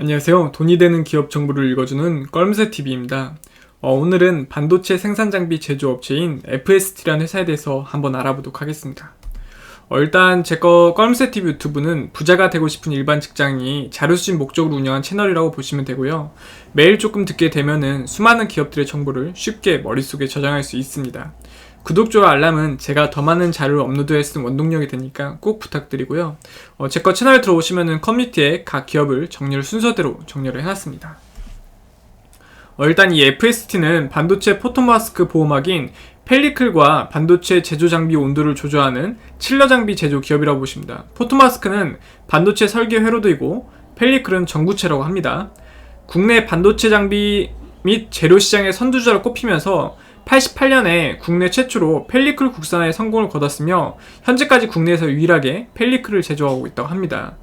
안녕하세요. 돈이 되는 기업 정보를 읽어주는 껄무새TV입니다. 오늘은 반도체 생산 장비 제조업체인 FST라는 회사에 대해서 한번 알아보도록 하겠습니다. 일단 제거 껄무새TV 유튜브는 부자가 되고 싶은 일반 직장인이 자료수집 목적으로 운영한 채널이라고 보시면 되고요. 매일 조금 듣게 되면은 수많은 기업들의 정보를 쉽게 머릿속에 저장할 수 있습니다. 구독, 좋아요, 알람은 제가 더 많은 자료를 업로드할 수 있는 원동력이 되니까 꼭 부탁드리고요. 제 거 채널에 들어오시면은 커뮤니티에 각 기업을 정리를 순서대로 정리를 해놨습니다. 일단 이 FST는 반도체 포토마스크 보호막인 펠리클과 반도체 제조 장비 온도를 조절하는 칠러 장비 제조 기업이라고 보십니다. 포토마스크는 반도체 설계 회로도이고 펠리클은 전구체라고 합니다. 국내 반도체 장비 및 재료 시장의 선두주자로 꼽히면서 88년에 국내 최초로 펠리클 국산화에 성공을 거뒀으며 현재까지 국내에서 유일하게 펠리클을 제조하고 있다고 합니다.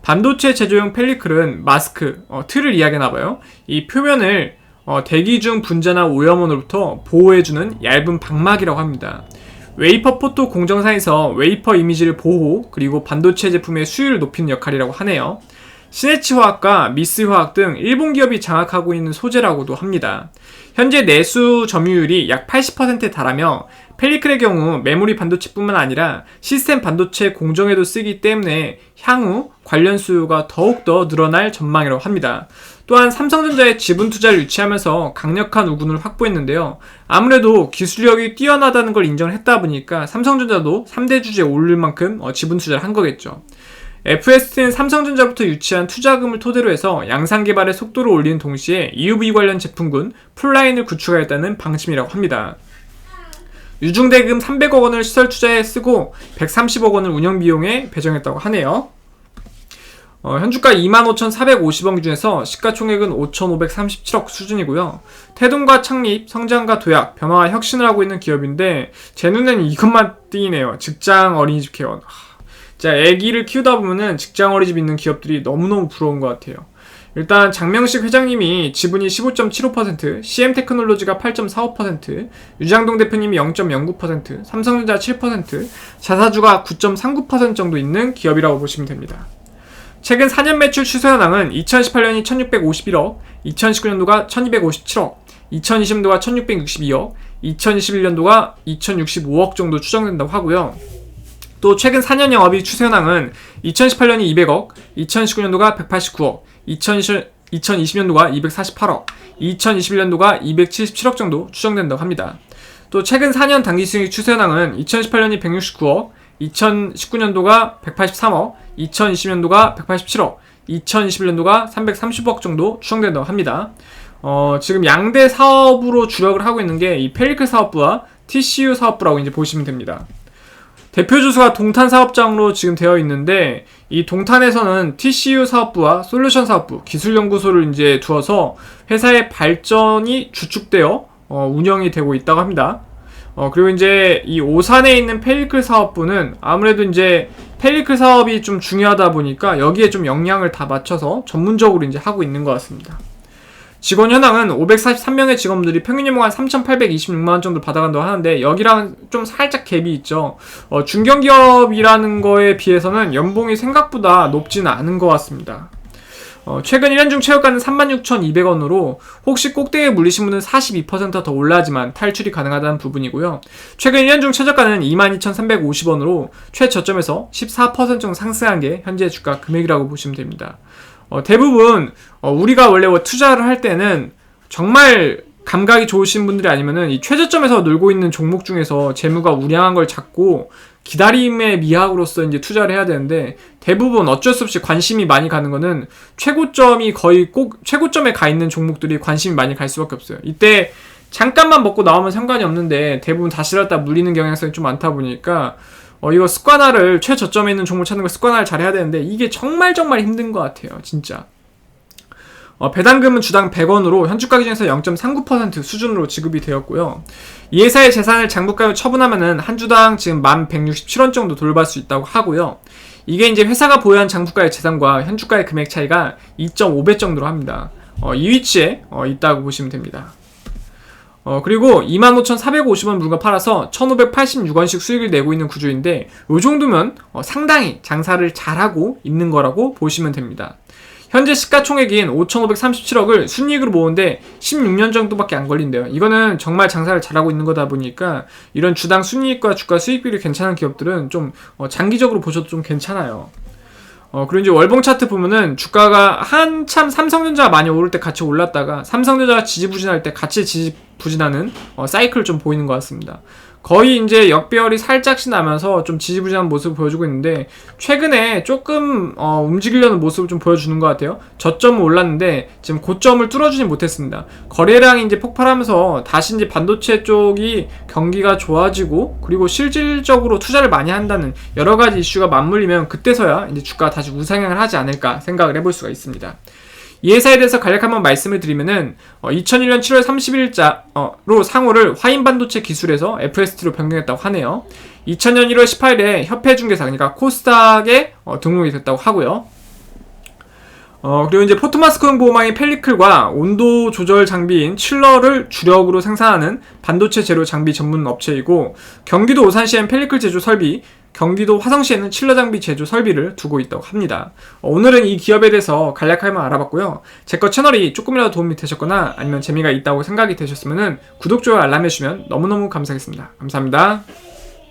반도체 제조용 펠리클은 마스크, 틀을 이야기하나봐요. 이 표면을 대기 중 분자나 오염원으로부터 보호해주는 얇은 방막이라고 합니다. 웨이퍼 포토 공정사에서 웨이퍼 이미지를 보호, 그리고 반도체 제품의 수율을 높이는 역할이라고 하네요. 시네치 화학과 미스 화학 등 일본 기업이 장악하고 있는 소재라고도 합니다. 현재 내수 점유율이 약 80%에 달하며 펠리클의 경우 메모리 반도체뿐만 아니라 시스템 반도체 공정에도 쓰기 때문에 향후 관련 수요가 더욱더 늘어날 전망이라고 합니다. 또한 삼성전자의 지분 투자를 유치하면서 강력한 우군을 확보했는데요. 아무래도 기술력이 뛰어나다는 걸 인정을 했다 보니까 삼성전자도 3대 주주에 오를 만큼 지분 투자를 한 거겠죠. FST는 삼성전자부터 유치한 투자금을 토대로 해서 양산 개발의 속도를 올리는 동시에 EUV 관련 제품군 풀라인을 구축하겠다는 방침이라고 합니다. 유중대금 300억 원을 시설 투자에 쓰고 130억 원을 운영 비용에 배정했다고 하네요. 현주가 25,450원 기준에서 시가총액은 5,537억 수준이고요. 태동과 창립, 성장과 도약, 변화와 혁신을 하고 있는 기업인데 제 눈에는 이것만 띄네요. 직장 어린이집 개원. 자, 애기를 키우다 보면은 직장 어린이집 있는 기업들이 너무너무 부러운 것 같아요. 일단 장명식 회장님이 지분이 15.75%, CM테크놀로지가 8.45%, 유장동 대표님이 0.09%, 삼성전자 7%, 자사주가 9.39% 정도 있는 기업이라고 보시면 됩니다. 최근 4년 매출 추세 현황은 2018년이 1651억, 2019년도가 1257억, 2020년도가 1662억, 2021년도가 2065억 정도 추정된다고 하고요. 또 최근 4년 영업이익 추세 현황은 2018년이 200억, 2019년도가 189억, 2020년도가 248억, 2021년도가 277억 정도 추정된다고 합니다. 또 최근 4년 당기순이익 추세 현황은 2018년이 169억, 2019년도가 183억, 2020년도가 187억, 2021년도가 330억 정도 추정된다고 합니다. 지금 양대 사업으로 주력을 하고 있는 게 이 펠리클 사업부와 TCU 사업부라고 이제 보시면 됩니다. 대표 주소가 동탄 사업장으로 지금 되어 있는데 이 동탄에서는 TCU 사업부와 솔루션 사업부, 기술연구소를 이제 두어서 회사의 발전이 주축되어 운영이 되고 있다고 합니다. 그리고 이제 이 오산에 있는 펠리클 사업부는 아무래도 이제 펠리클 사업이 좀 중요하다 보니까 여기에 좀 역량을 다 맞춰서 전문적으로 이제 하고 있는 것 같습니다. 직원 현황은 543명의 직원들이 평균 연봉 한 3,826만원 정도 받아간다고 하는데 여기랑 좀 살짝 갭이 있죠. 중견기업이라는 거에 비해서는 연봉이 생각보다 높지는 않은 것 같습니다. 최근 1년 중 최고가는 36,200원으로 혹시 꼭대기에 물리신 분은 42%더 올라지만 탈출이 가능하다는 부분이고요. 최근 1년 중 최저가는 22,350원으로 최저점에서 14% 정도 상승한 게 현재 주가 금액이라고 보시면 됩니다. 대부분 우리가 원래 투자를 할 때는 정말 감각이 좋으신 분들이 아니면은 이 최저점에서 놀고 있는 종목 중에서 재무가 우량한 걸 잡고 기다림의 미학으로서 이제 투자를 해야 되는데 대부분 어쩔 수 없이 관심이 많이 가는 거는 최고점이 거의 꼭 최고점에 가 있는 종목들이 관심이 많이 갈 수밖에 없어요. 이때 잠깐만 먹고 나오면 상관이 없는데 대부분 다시 갔다 물리는 경향성이 좀 많다 보니까 이거 습관화를 최저점에 있는 종목 찾는 걸 습관화를 잘 해야 되는데 이게 정말 힘든 것 같아요. 진짜. 배당금은 주당 100원으로 현주가 기준에서 0.39% 수준으로 지급이 되었고요. 이 회사의 재산을 장부가로 처분하면은 한 주당 지금 1,167원 정도 돌발 수 있다고 하고요. 이게 이제 회사가 보유한 장부가의 재산과 현주가의 금액 차이가 2.5배 정도로 합니다. 이 위치에 있다고 보시면 됩니다. 그리고 25,450원 물건 팔아서 1,586원씩 수익을 내고 있는 구조인데 이 정도면 상당히 장사를 잘하고 있는 거라고 보시면 됩니다. 현재 시가총액인 5,537억을 순이익으로 모으는데 16년 정도밖에 안 걸린대요. 이거는 정말 장사를 잘하고 있는 거다 보니까 이런 주당 순이익과 주가 수익비율이 괜찮은 기업들은 좀 장기적으로 보셔도 좀 괜찮아요. 그리고 이제 월봉 차트 보면은 주가가 한참 삼성전자가 많이 오를 때 같이 올랐다가 삼성전자가 지지부진할 때 같이 지지부진하는 사이클을 좀 보이는 것 같습니다. 거의 이제 역배열이 살짝씩 나면서 좀 지지부진한 모습을 보여주고 있는데 최근에 조금 움직이려는 모습을 좀 보여주는 것 같아요. 저점은 올랐는데 지금 고점을 뚫어주지 못했습니다. 거래량이 이제 폭발하면서 다시 이제 반도체 쪽이 경기가 좋아지고 그리고 실질적으로 투자를 많이 한다는 여러 가지 이슈가 맞물리면 그때서야 이제 주가가 다시 우상향을 하지 않을까 생각을 해볼 수가 있습니다. 이 회사에 대해서 간략히 한번 말씀을 드리면은 2001년 7월 30일자로 상호를 화인반도체 기술에서 FST로 변경했다고 하네요. 2000년 1월 18일에 협회중개사 그러니까 코스닥에 등록이 됐다고 하고요. 그리고 이제 포토마스크 보호망인 펠리클과 온도 조절 장비인 칠러를 주력으로 생산하는 반도체 재료 장비 전문 업체이고 경기도 오산시엔 펠리클 제조 설비, 경기도 화성시에는 칠러 장비 제조 설비를 두고 있다고 합니다. 오늘은 이 기업에 대해서 간략하게만 알아봤고요. 제 거 채널이 조금이라도 도움이 되셨거나 아니면 재미가 있다고 생각이 되셨으면 구독, 좋아요, 알람 해주시면 너무너무 감사하겠습니다. 감사합니다.